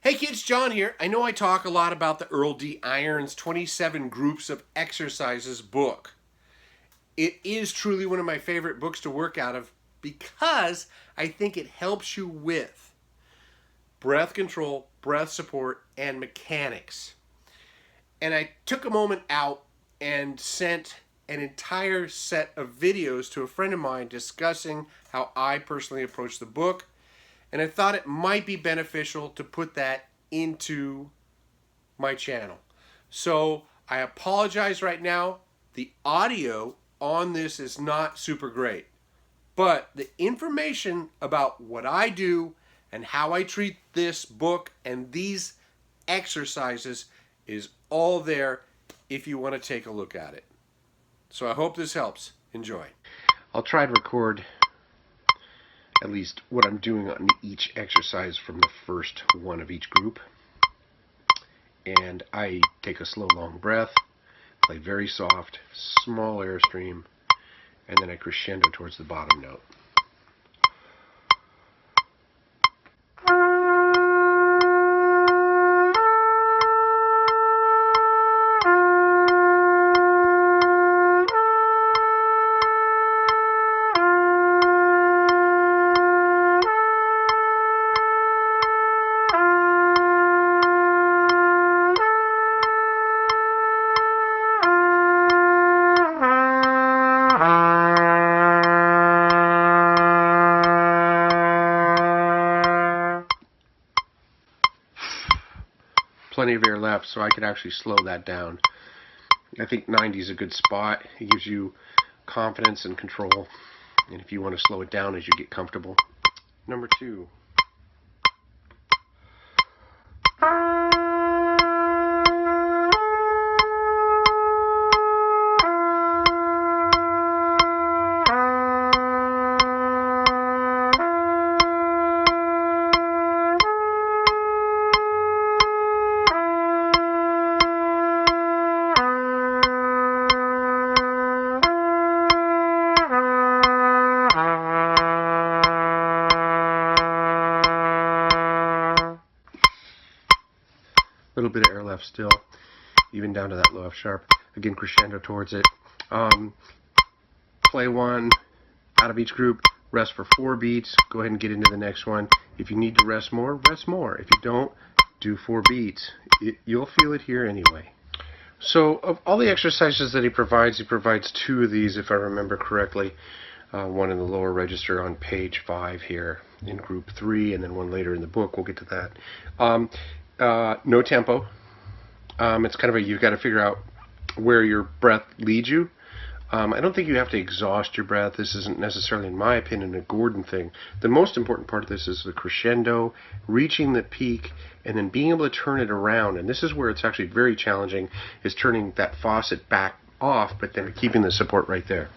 Hey kids, John here. I know I talk a lot about the Earl D Irons 27 Groups of Exercises book. It is truly one of my favorite books to work out of because I think it helps you with breath control, breath support, and mechanics. And I took a moment out and sent an entire set of videos to a friend of mine discussing how I personally approach the book. And I thought it might be beneficial to put that into my channel. So I apologize right now. The audio on this is not super great, but the information about what I do and how I treat this book and these exercises is all there if you want to take a look at it. So I hope this helps. Enjoy. I'll try to record at least what I'm doing on each exercise from the first one of each group. And I take a slow, long breath, play very soft, small airstream, and then I crescendo towards the bottom note. Plenty of air left, so I could actually slow that down. I think 90 is a good spot. It gives you confidence and control, and if you want to slow it down as you get comfortable. Number 2. Little bit of air left still, even down to that low F sharp. Again, crescendo towards it. Play one out of each group, rest for 4 beats, go ahead and get into the next one. If you need to rest more, rest more. If you don't, do 4 beats. You'll feel it here anyway. So of all the exercises that he provides 2 of these, if I remember correctly. One in the lower register on page 5 here in group 3, and then one later in the book. We'll get to that. No tempo. It's kind of you've got to figure out where your breath leads you. I don't think you have to exhaust your breath. This isn't necessarily, in my opinion, a Gordon thing. The most important part of this is the crescendo, reaching the peak, and then being able to turn it around. And this is where it's actually very challenging, is turning that faucet back off, but then keeping the support right there.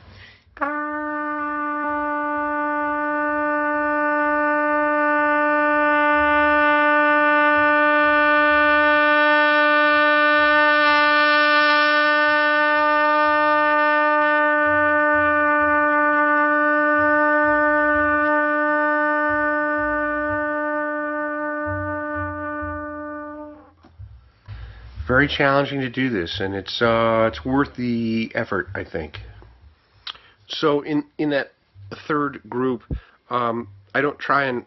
Very challenging to do this, and it's worth the effort, I think. So in that third group, I don't try and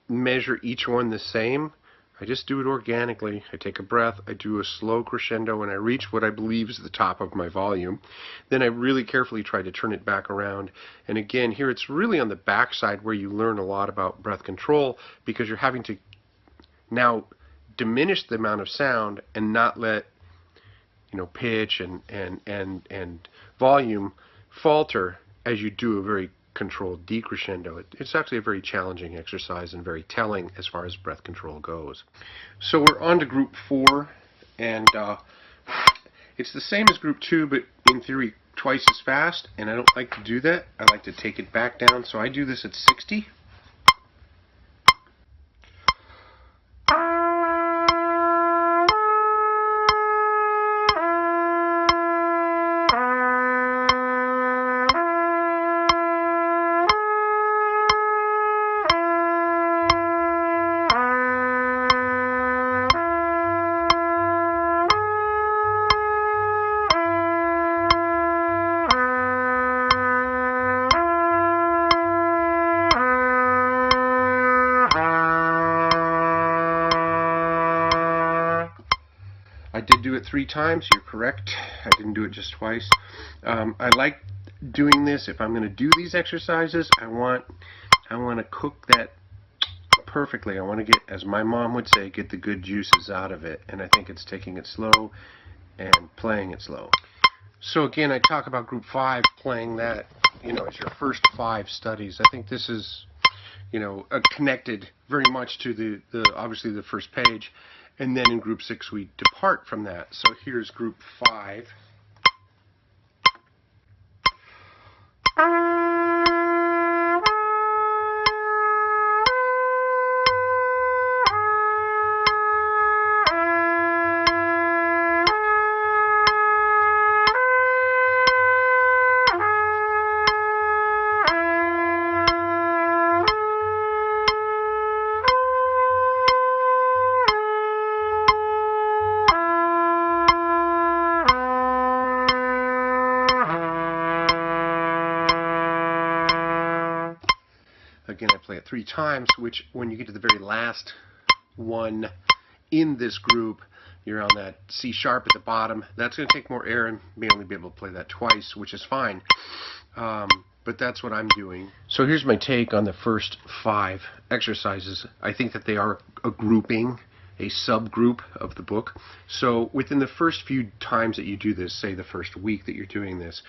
measure each one the same. I just do it organically. I take a breath, I do a slow crescendo, and I reach what I believe is the top of my volume. Then I really carefully try to turn it back around. And again, here it's really on the back side where you learn a lot about breath control, because you're having to now diminish the amount of sound and not let pitch and volume falter as you do a very controlled decrescendo. It's actually a very challenging exercise and very telling as far as breath control goes. So we're on to group 4, and it's the same as group 2, but in theory twice as fast, and I don't like to do that. I like to take it back down, so I do this at 60. did do it 3 times. You're correct. I didn't do it just twice. I like doing this. If I'm going to do these exercises, I want to cook that perfectly. I want to get, as my mom would say, get the good juices out of it. And I think it's taking it slow and playing it slow. So again, I talk about group 5, playing that, as your first 5 studies. I think this is, connected very much to the obviously the first page. And then in group 6, we depart from that. So here's group 5. Again, I play it 3 times, which when you get to the very last one in this group, you're on that C sharp at the bottom. That's going to take more air and may only be able to play that twice, which is fine. But that's what I'm doing. So here's my take on the first 5 exercises. I think that they are a grouping, a subgroup of the book. So within the first few times that you do this, say the first week that you're doing this,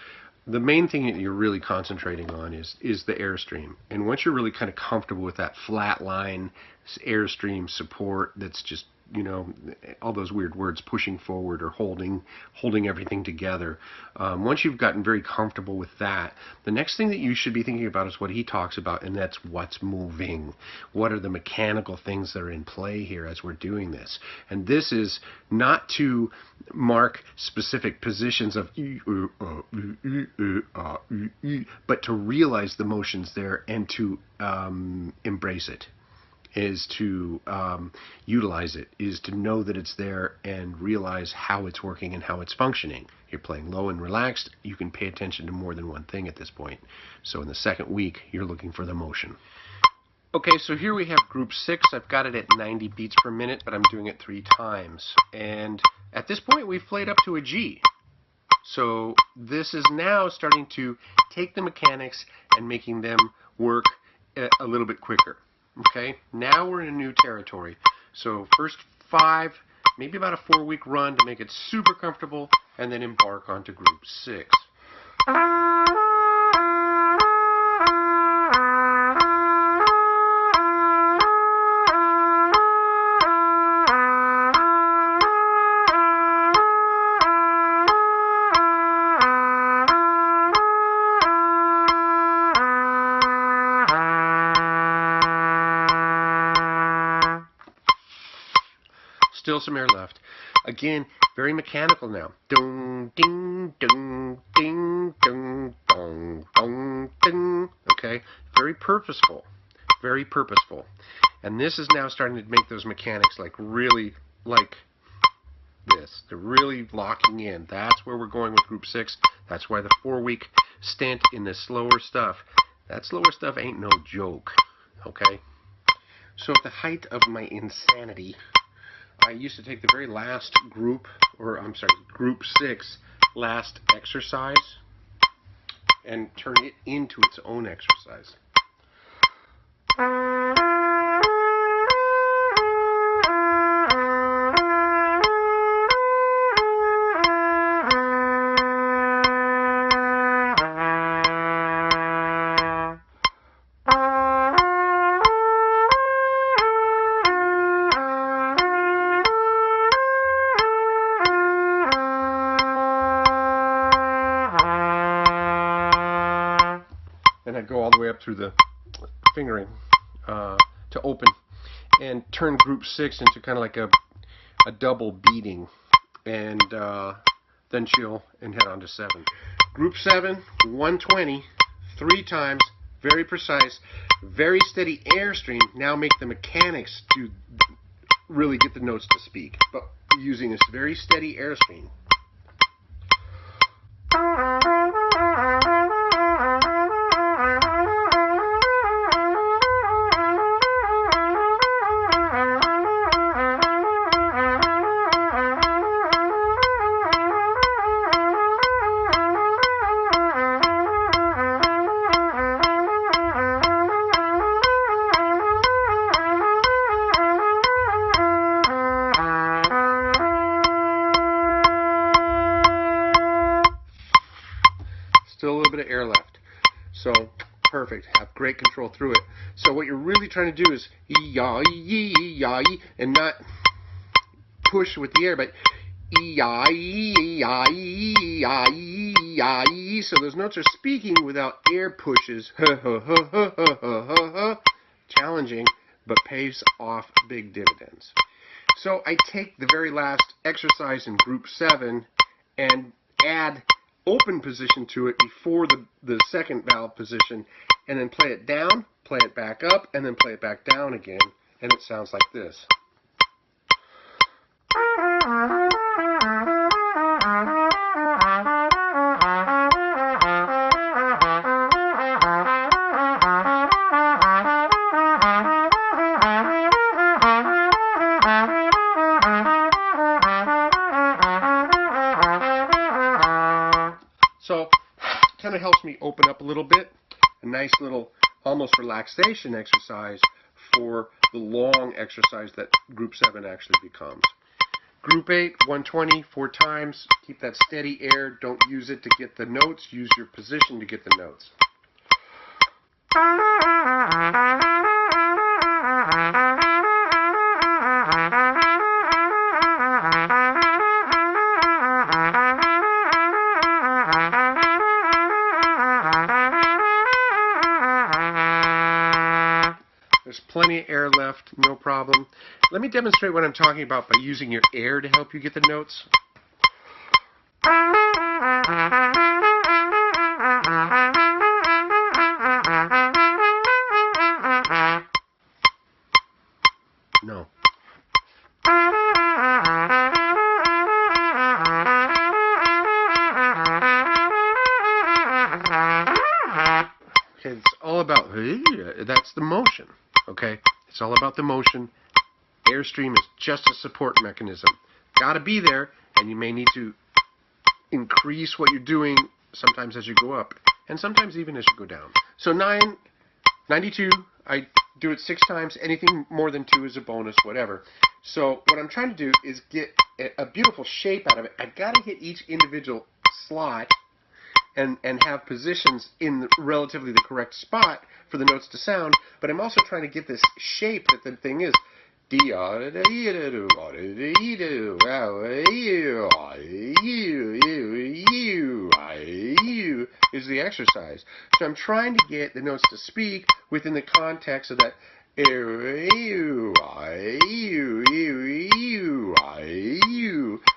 the main thing that you're really concentrating on is the airstream. And once you're really kind of comfortable with that flat line airstream support, that's just, all those weird words, pushing forward or holding everything together. Once you've gotten very comfortable with that, the next thing that you should be thinking about is what he talks about, and that's what's moving. What are the mechanical things that are in play here as we're doing this? And this is not to mark specific positions of but to realize the motions there and to embrace it, is to utilize it, is to know that it's there and realize how it's working and how it's functioning. You're playing low and relaxed. You can pay attention to more than one thing at this point. So in the second week, you're looking for the motion. Okay, so here we have group 6. I've got it at 90 beats per minute, but I'm doing it 3 times. And at this point, we've played up to a G. So this is now starting to take the mechanics and making them work a little bit quicker. Okay, now we're in a new territory. So first 5, maybe about a 4-week run to make it super comfortable, and then embark onto group 6. Still some air left. Again, very mechanical now. Ding, ding, ding, ding, ding, dong, dong, ding. Okay, very purposeful, very purposeful. And this is now starting to make those mechanics really like this. They're really locking in. That's where we're going with group 6. That's why the 4-week stint in the slower stuff. That slower stuff ain't no joke. Okay. So at the height of my insanity, I used to take the very last group, group 6 last exercise and turn it into its own exercise. And I'd go all the way up through the fingering to open and turn group 6 into kind of like a double beating, and then chill and head on to 7. Group 7, 120, 3 times, very precise, very steady airstream. Now make the mechanics to really get the notes to speak, but using this very steady airstream. perfect. Have great control through it. So what you're really trying to do is E-ya-E, and not push with the air, but E-ya-E, so those notes are speaking without air pushes. Challenging, but pays off big dividends. So I take the very last exercise in group 7 and add open position to it before the second valve position, and then play it down, play it back up, and then play it back down again, and it sounds like this. So, kind of helps me open up a little bit. A nice little, almost relaxation exercise for the long exercise that Group 7 actually becomes. Group 8, 120, 4 times. Keep that steady air. Don't use it to get the notes. Use your position to get the notes. There's plenty of air left, no problem. Let me demonstrate what I'm talking about by using your air to help you get the notes. No. Okay, it's all about, that's the motion. Okay, it's all about the motion. Airstream is just a support mechanism. Got to be there, and you may need to increase what you're doing sometimes as you go up, and sometimes even as you go down. So 92, I do it 6 times. Anything more than 2 is a bonus, whatever. So what I'm trying to do is get a beautiful shape out of it. I've got to hit each individual slot and have positions in relatively the correct spot for the notes to sound, but I'm also trying to get this shape that the thing is. Is the exercise. So I'm trying to get the notes to speak within the context of that.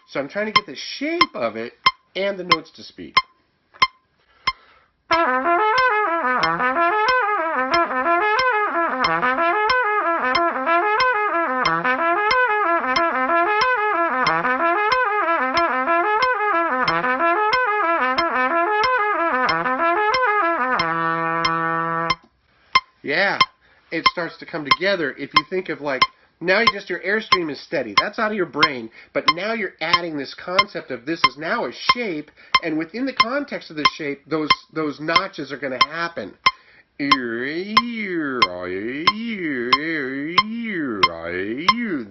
So I'm trying to get the shape of it and the notes to speak. Yeah, it starts to come together if you think of like, now your airstream is steady. That's out of your brain. But now you're adding this concept of this is now a shape, and within the context of the shape, those notches are going to happen.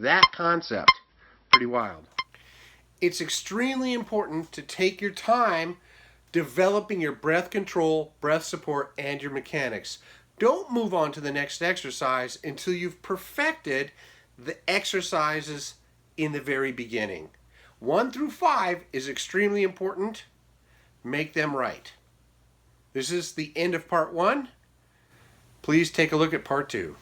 That concept. Pretty wild. It's extremely important to take your time developing your breath control, breath support, and your mechanics. Don't move on to the next exercise until you've perfected the exercises in the very beginning. 1 through 5 is extremely important. Make them right. This is the end of part 1. Please take a look at part 2.